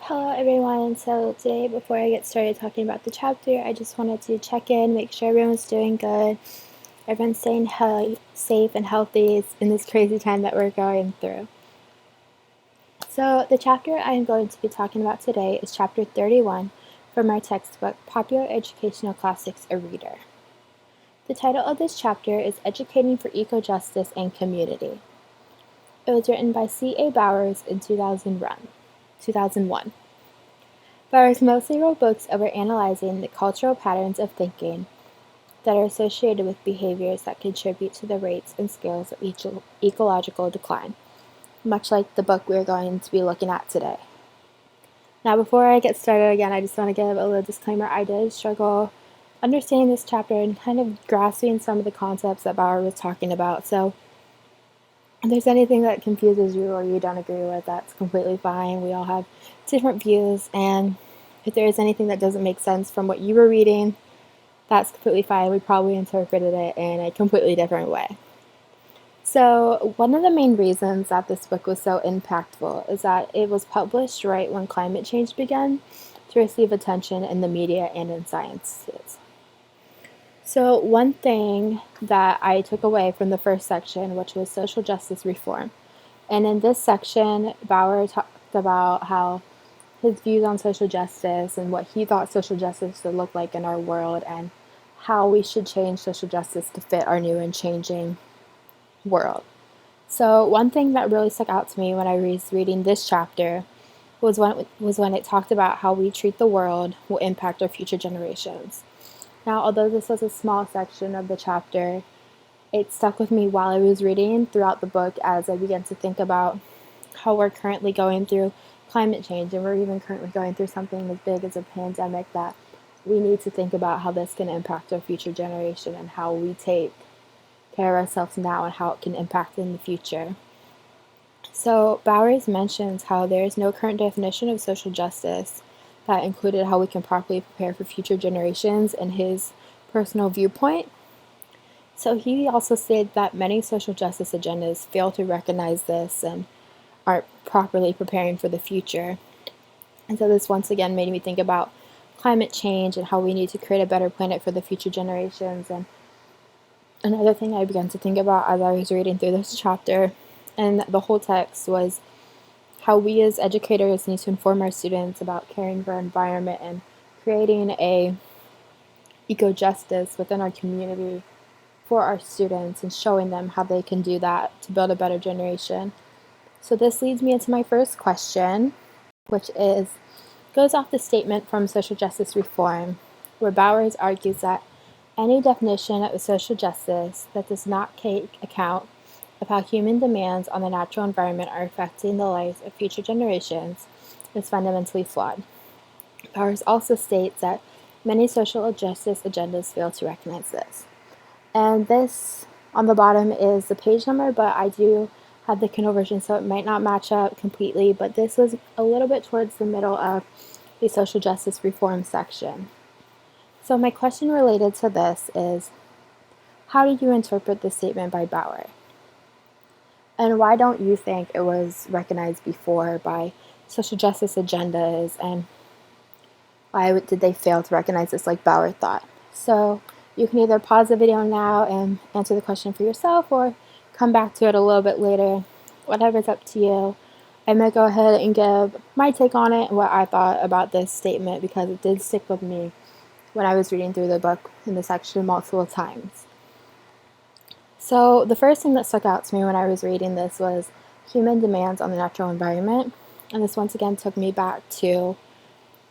Hello everyone, so today before I get started talking about the chapter, I just wanted to check in, make sure everyone's doing good, everyone's staying safe and healthy in this crazy time that we're going through. So the chapter I am going to be talking about today is chapter 31 from our textbook, Popular Educational Classics, A Reader. The title of this chapter is Educating for Eco-Justice and Community. It was written by C.A. Bowers in 2001. Bowers mostly wrote books over analyzing the cultural patterns of thinking that are associated with behaviors that contribute to the rates and scales of ecological decline, much like the book we're going to be looking at today. Now, before I get started again, I just want to give a little disclaimer. I did struggle understanding this chapter and kind of grasping some of the concepts that Bowers was talking about. So if there's anything that confuses you or you don't agree with, that's completely fine. We all have different views, and if there is anything that doesn't make sense from what you were reading, that's completely fine. We probably interpreted it in a completely different way. So one of the main reasons that this book was so impactful is that it was published right when climate change began to receive attention in the media and in sciences. So one thing that I took away from the first section, which was social justice reform, and in this section, Bauer talked about how his views on social justice and what he thought social justice should look like in our world and how we should change social justice to fit our new and changing world. So one thing that really stuck out to me when I was reading this chapter was when it talked about how we treat the world will impact our future generations. Now, although this was a small section of the chapter, it stuck with me while I was reading throughout the book as I began to think about how we're currently going through climate change, and we're even currently going through something as big as a pandemic that we need to think about how this can impact our future generation and how we take care of ourselves now and how it can impact in the future. So Bowers mentions how there is no current definition of social justice that included how we can properly prepare for future generations in his personal viewpoint. So he also stated that many social justice agendas fail to recognize this and aren't properly preparing for the future. And so this once again made me think about climate change and how we need to create a better planet for the future generations. And another thing I began to think about as I was reading through this chapter and the whole text was how we as educators need to inform our students about caring for our environment and creating a eco-justice within our community for our students and showing them how they can do that to build a better generation. So this leads me into my first question, which goes off the statement from Social Justice Reform, where Bowers argues that any definition of social justice that does not take account of how human demands on the natural environment are affecting the lives of future generations is fundamentally flawed. Bowers also states that many social justice agendas fail to recognize this. And this on the bottom is the page number, but I do have the Kindle version, so it might not match up completely, but this was a little bit towards the middle of the social justice reform section. So my question related to this is, how do you interpret this statement by Bauer? And why don't you think it was recognized before by social justice agendas, and why did they fail to recognize this like Bauer thought? So you can either pause the video now and answer the question for yourself or come back to it a little bit later, whatever's up to you. I'm going to go ahead and give my take on it and what I thought about this statement because it did stick with me when I was reading through the book in the section multiple times. So the first thing that stuck out to me when I was reading this was human demands on the natural environment. And this once again took me back to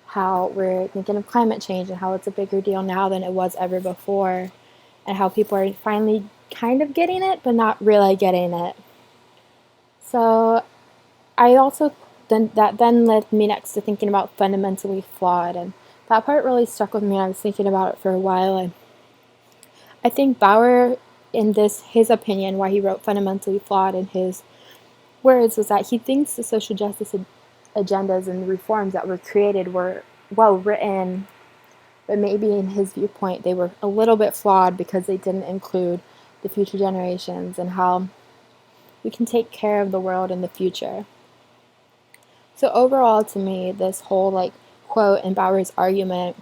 how we're thinking of climate change and how it's a bigger deal now than it was ever before, and how people are finally kind of getting it, but not really getting it. So I also that led me next to thinking about fundamentally flawed, and that part really stuck with me. I was thinking about it for a while, and I think Bauer, in his opinion, why he wrote fundamentally flawed in his words, was that he thinks the social justice agendas and the reforms that were created were well written, but maybe in his viewpoint they were a little bit flawed because they didn't include the future generations and how we can take care of the world in the future. So overall, to me, this whole like quote in Bauer's argument,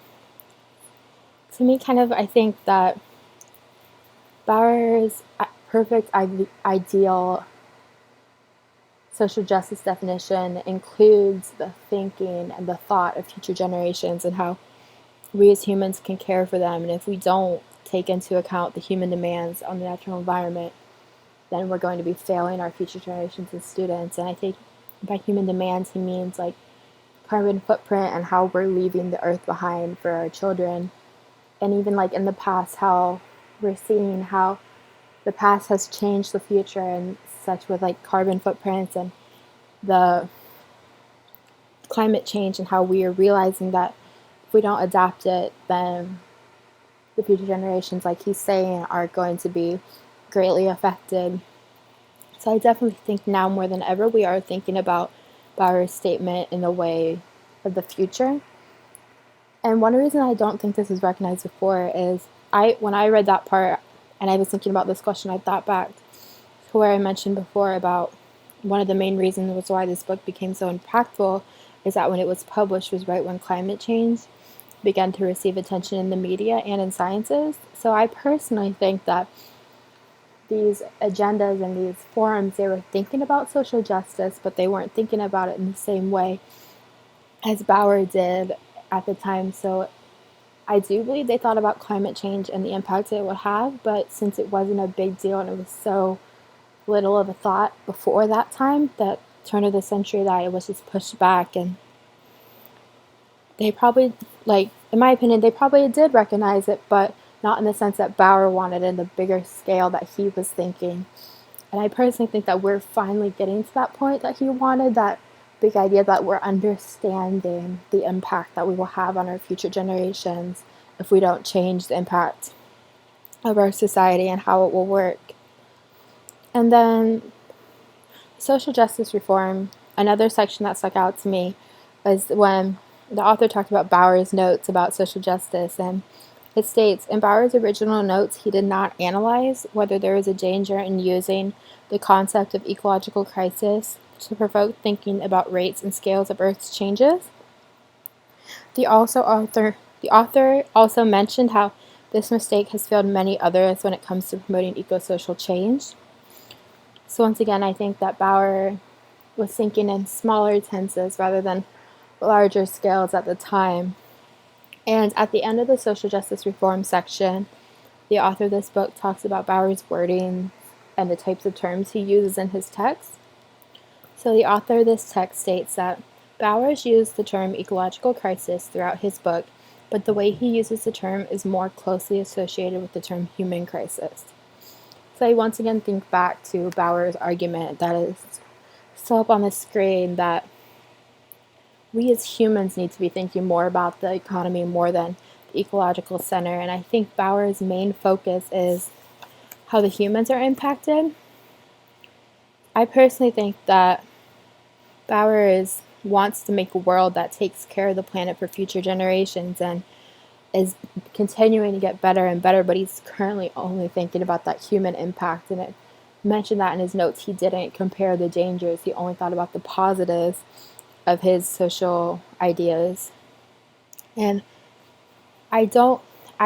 to me, kind of, I think that Bauer's perfect ideal social justice definition includes the thinking and the thought of future generations and how we as humans can care for them. And if we don't take into account the human demands on the natural environment, then we're going to be failing our future generations and students. And I think by human demands, he means like carbon footprint and how we're leaving the earth behind for our children. And even like in the past, how we're seeing how the past has changed the future and such with like carbon footprints and the climate change, and how we are realizing that if we don't adapt it, then the future generations, like he's saying, are going to be greatly affected. So I definitely think now more than ever we are thinking about Bauer's statement in the way of the future. And one reason I don't think this was recognized before is when I read that part and I was thinking about this question, I thought back to where I mentioned before about one of the main reasons was why this book became so impactful is that when it was published was right when climate change began to receive attention in the media and in sciences. So I personally think that these agendas and these forums, they were thinking about social justice, but they weren't thinking about it in the same way as Bauer did at the time. So I do believe they thought about climate change and the impact it would have, but since it wasn't a big deal and it was so little of a thought before that time, that turn of the century, that it was just pushed back. And they probably, like, in my opinion, they probably did recognize it, but not in the sense that Bauer wanted in the bigger scale that he was thinking. And I personally think that we're finally getting to that point that he wanted, that big idea that we're understanding the impact that we will have on our future generations if we don't change the impact of our society and how it will work. And then social justice reform, another section that stuck out to me was when the author talked about Bauer's notes about social justice, and it states, in Bauer's original notes, he did not analyze whether there is a danger in using the concept of ecological crisis to provoke thinking about rates and scales of Earth's changes. The author also mentioned how this mistake has failed many others when it comes to promoting eco-social change. So once again, I think that Bauer was thinking in smaller tenses rather than larger scales at the time. And at the end of the social justice reform section, the author of this book talks about Bauer's wording and the types of terms he uses in his text. So the author of this text states that Bauer's used the term ecological crisis throughout his book, but the way he uses the term is more closely associated with the term human crisis. So I once again think back to Bauer's argument that is still up on the screen, that we as humans need to be thinking more about the economy more than the ecological center. And I think Bauer's main focus is how the humans are impacted. I personally think that Bauer wants to make a world that takes care of the planet for future generations and is continuing to get better and better, but he's currently only thinking about that human impact. And it mentioned that in his notes, he didn't compare the dangers, he only thought about the positives of his social ideas. And I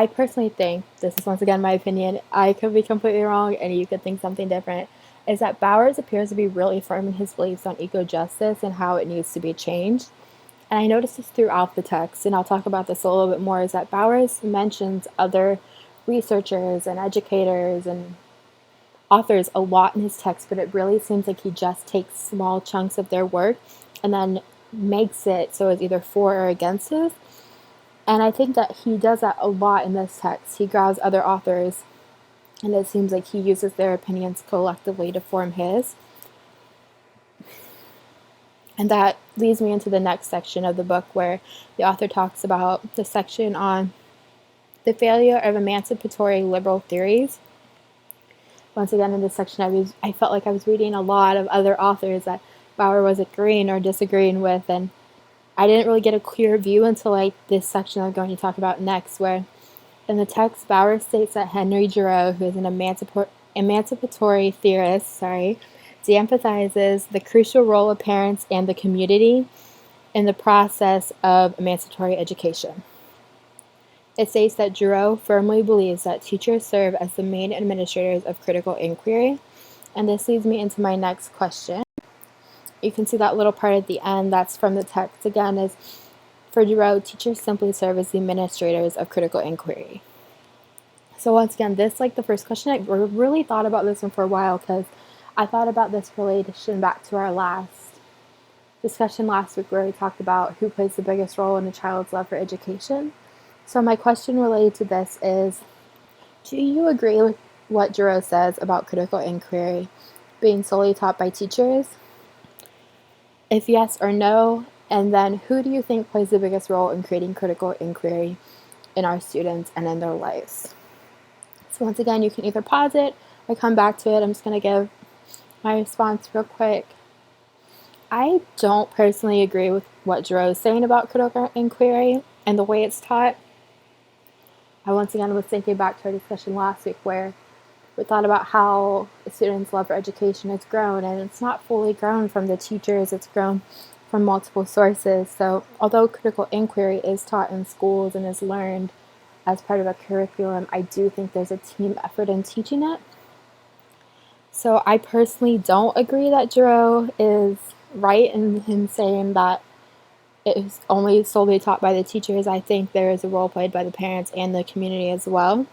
personally think, this is once again my opinion, I could be completely wrong and you could think something different, is that Bowers appears to be really firm in his beliefs on eco-justice and how it needs to be changed. And I noticed this throughout the text, and I'll talk about this a little bit more, is that Bowers mentions other researchers and educators and authors a lot in his text, but it really seems like he just takes small chunks of their work and then makes it so it's either for or against his. And I think that he does that a lot in this text. He grabs other authors, and it seems like he uses their opinions collectively to form his. And that leads me into the next section of the book, where the author talks about the section on the failure of emancipatory liberal theories. Once again, in this section, I felt like I was reading a lot of other authors that Bauer was agreeing or disagreeing with, and I didn't really get a clear view until this section I'm going to talk about next, where in the text, Bauer states that Henry Giroux, who is an emancipatory theorist, de-emphasizes the crucial role of parents and the community in the process of emancipatory education. It states that Giroux firmly believes that teachers serve as the main administrators of critical inquiry, and this leads me into my next question. You can see that little part at the end that's from the text again is, for Giroux, teachers simply serve as the administrators of critical inquiry. So once again, this, like the first question, I really thought about this one for a while because I thought about this relation back to our last discussion last week where we talked about who plays the biggest role in a child's love for education. So my question related to this is, do you agree with what Giroux says about critical inquiry being solely taught by teachers? If yes or no, and then who do you think plays the biggest role in creating critical inquiry in our students and in their lives? So once again, you can either pause it or come back to it. I'm just going to give my response real quick. I don't personally agree with what Giroux is saying about critical inquiry and the way it's taught. I once again was thinking back to our discussion last week where we thought about how a student's love for education has grown, and it's not fully grown from the teachers, it's grown from multiple sources. So although critical inquiry is taught in schools and is learned as part of a curriculum, I do think there's a team effort in teaching it. So I personally don't agree that Giroux is right in him saying that it is only solely taught by the teachers. I think there is a role played by the parents and the community as well.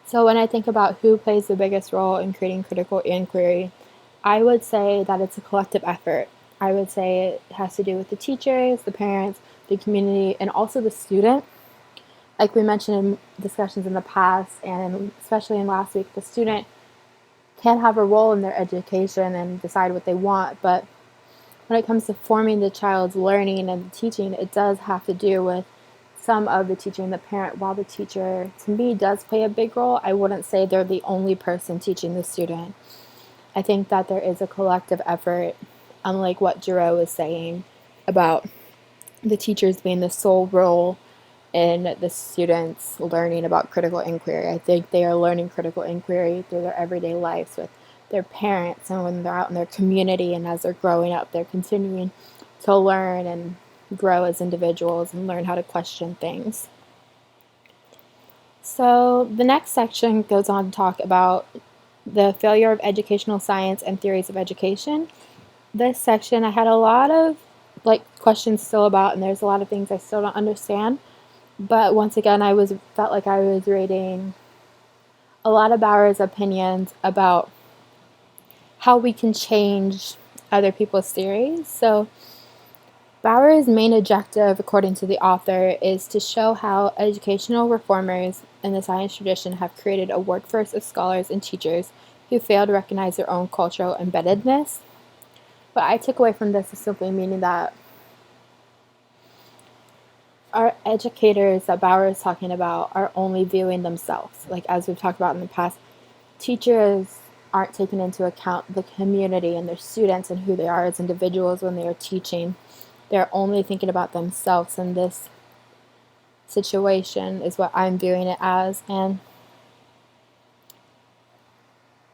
So when I think about who plays the biggest role in creating critical inquiry, I would say that it's a collective effort. I would say it has to do with the teachers, the parents, the community, and also the student. Like we mentioned in discussions in the past, and especially in last week, the student can have a role in their education and decide what they want, but when it comes to forming the child's learning and teaching, it does have to do with some of the teacher and the parent. While the teacher, to me, does play a big role, I wouldn't say they're the only person teaching the student. I think that there is a collective effort, unlike what Giroux is saying about the teachers being the sole role in the students learning about critical inquiry. I think they are learning critical inquiry through their everyday lives with their parents and when they're out in their community, and as they're growing up, they're continuing to learn and grow as individuals and learn how to question things. So the next section goes on to talk about the failure of educational science and theories of education. This section I had a lot of questions still about, and there's a lot of things I still don't understand. But once again, felt like I was reading a lot of Bauer's opinions about how we can change other people's theories. So Bauer's main objective, according to the author, is to show how educational reformers in the science tradition have created a workforce of scholars and teachers who fail to recognize their own cultural embeddedness. What I took away from this is simply meaning that our educators that Bauer is talking about are only viewing themselves. Like as we've talked about in the past, teachers aren't taking into account the community and their students and who they are as individuals when they are teaching. They're only thinking about themselves, and this situation is what I'm viewing it as. And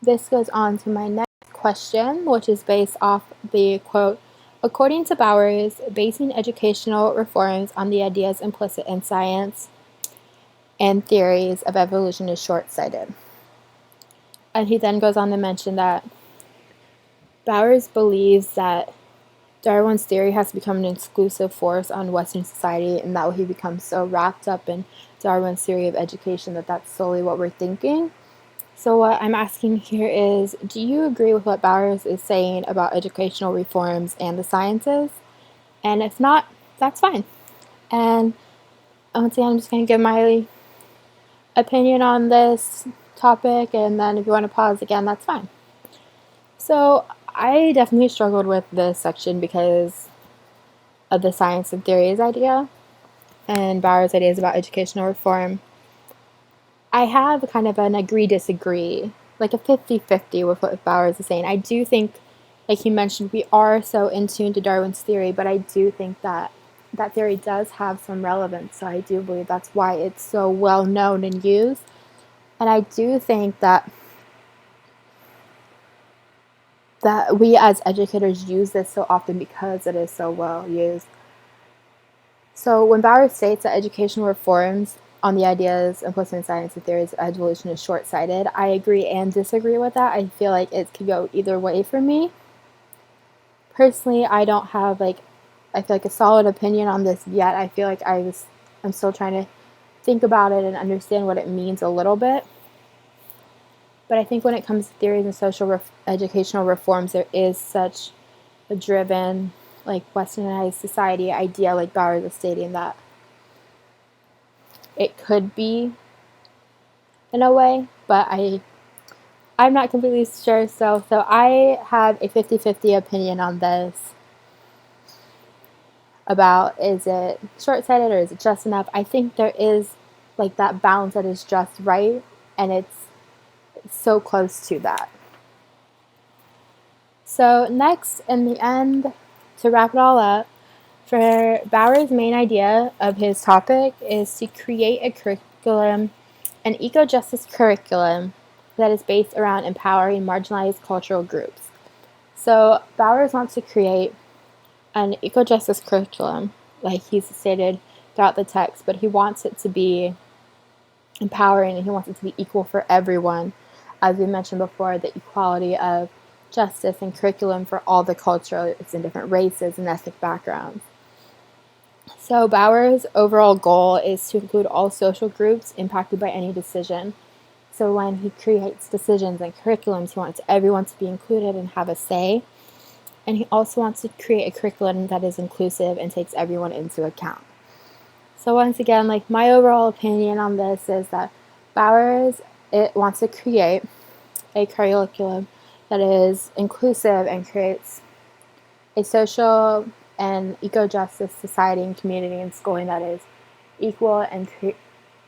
this goes on to my next question, which is based off the quote, according to Bowers, basing educational reforms on the ideas implicit in science and theories of evolution is short-sighted. And he then goes on to mention that Bowers believes that Darwin's theory has become an exclusive force on Western society, and that he becomes so wrapped up in Darwin's theory of education that that's solely what we're thinking. So what I'm asking here is, do you agree with what Bowers is saying about educational reforms and the sciences? And if not, that's fine. And once again, I'm just going to give my opinion on this topic, and then if you want to pause again, that's fine. So I definitely struggled with this section because of the science and theories idea and Bauer's ideas about educational reform. I have kind of an agree-disagree, like a 50-50 with what Bowers is saying. I do think, like he mentioned, we are so in tune to Darwin's theory, but I do think that that theory does have some relevance. So I do believe that's why it's so well known and used. And I do think that that we as educators use this so often because it is so well used. So when Bauer states that educational reforms on the ideas implicit in science and theories of evolution is short-sighted, I agree and disagree with that. I feel like it could go either way for me. Personally, I don't have I feel like a solid opinion on this yet. I feel like I'm still trying to think about it and understand what it means a little bit. But I think when it comes to theories and social educational reforms, there is such a driven, westernized society idea, like Bauer was stating, that it could be in a way, but I'm not completely sure. So I have a 50-50 opinion on this about, is it short-sighted or is it just enough? I think there is that balance that is just right, and it's so close to that. So next, in the end, to wrap it all up, for Bauer's main idea of his topic is to create a curriculum, an eco-justice curriculum that is based around empowering marginalized cultural groups. So Bauer wants to create an eco-justice curriculum, like he's stated throughout the text, but he wants it to be empowering and he wants it to be equal for everyone. As we mentioned before, the equality of justice and curriculum for all the cultures in different races and ethnic backgrounds. So Bauer's overall goal is to include all social groups impacted by any decision. So when he creates decisions and curriculums, he wants everyone to be included and have a say. And he also wants to create a curriculum that is inclusive and takes everyone into account. So once again, my overall opinion on this is that Bauer wants to create a curriculum that is inclusive and creates a social and eco-justice society and community and schooling that is equal and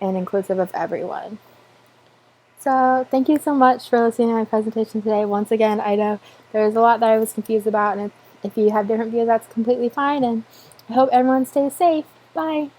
inclusive of everyone. So thank you so much for listening to my presentation today. Once again, I know there's a lot that I was confused about, and if you have different views, that's completely fine, and I hope everyone stays safe. Bye!